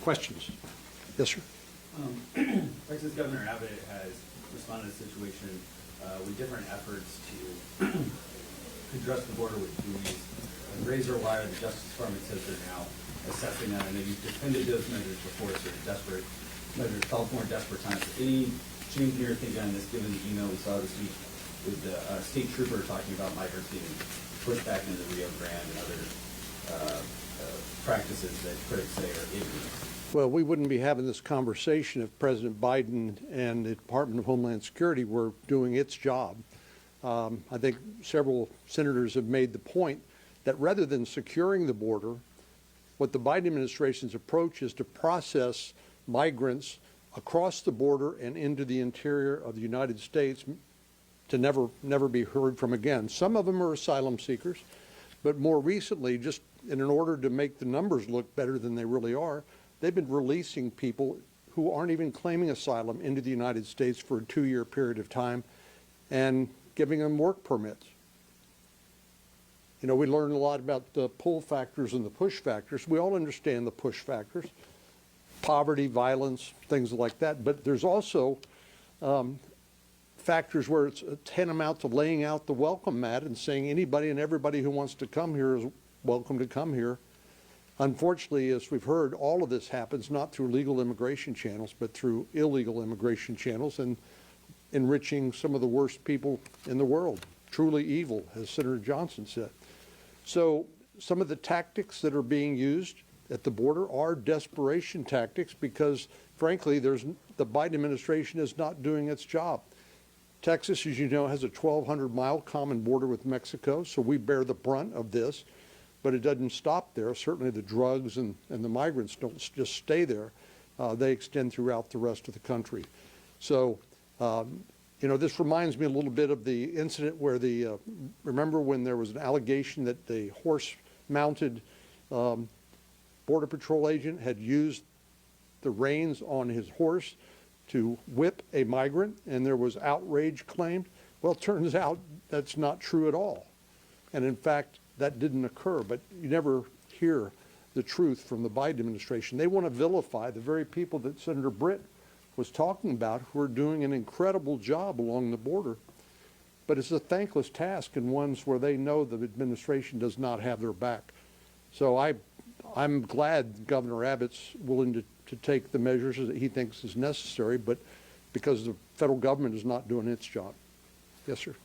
Questions? Yes, sir. Texas Governor Abbott has responded to the situation with different efforts to address the border with buoys. Razor wire, the Justice Department says they're now assessing that, and they've defended those measures before, so they're desperate measures, called for more desperate times. Any change in your thinking on this, given the email we saw this week with the state trooper talking about migrants being pushed back into the Rio Grande and other practices that critics say are ignorant? Well, we wouldn't be having this conversation if President Biden and the Department of Homeland Security were doing its job. I think several senators have made the point that rather than securing the border, what the Biden administration's approach is to process migrants across the border and into the interior of the United States to never be heard from again. Some of them are asylum seekers, but more recently, just in order to make the numbers look better than they really are, they've been releasing people who aren't even claiming asylum into the United States for a 2-year period of time and giving them work permits. You know, we learned a lot about the pull factors and the push factors. We all understand the push factors, poverty, violence, things like that. But there's also factors where it's tantamount to laying out the welcome mat and saying anybody and everybody who wants to come here is welcome to come here. Unfortunately, as we've heard, all of this happens not through legal immigration channels, but through illegal immigration channels and enriching some of the worst people in the world. Truly evil, as Senator Johnson said. So some of the tactics that are being used at the border are desperation tactics because, frankly, the Biden administration is not doing its job. Texas, as you know, has a 1,200-mile common border with Mexico, so we bear the brunt of this. But it doesn't stop there. Certainly the drugs and the migrants don't just stay there. They extend throughout the rest of the country. So, you know, this reminds me a little bit of the incident where remember when there was an allegation that the horse-mounted Border Patrol agent had used the reins on his horse to whip a migrant, and there was outrage claimed? Well, it turns out that's not true at all. And in fact, that didn't occur, but you never hear the truth from the Biden administration. They want to vilify the very people that Senator Britt was talking about who are doing an incredible job along the border. But it's a thankless task and ones where they know the administration does not have their back. So I'm glad Governor Abbott's willing to take the measures that he thinks is necessary, but because the federal government is not doing its job. Yes, sir.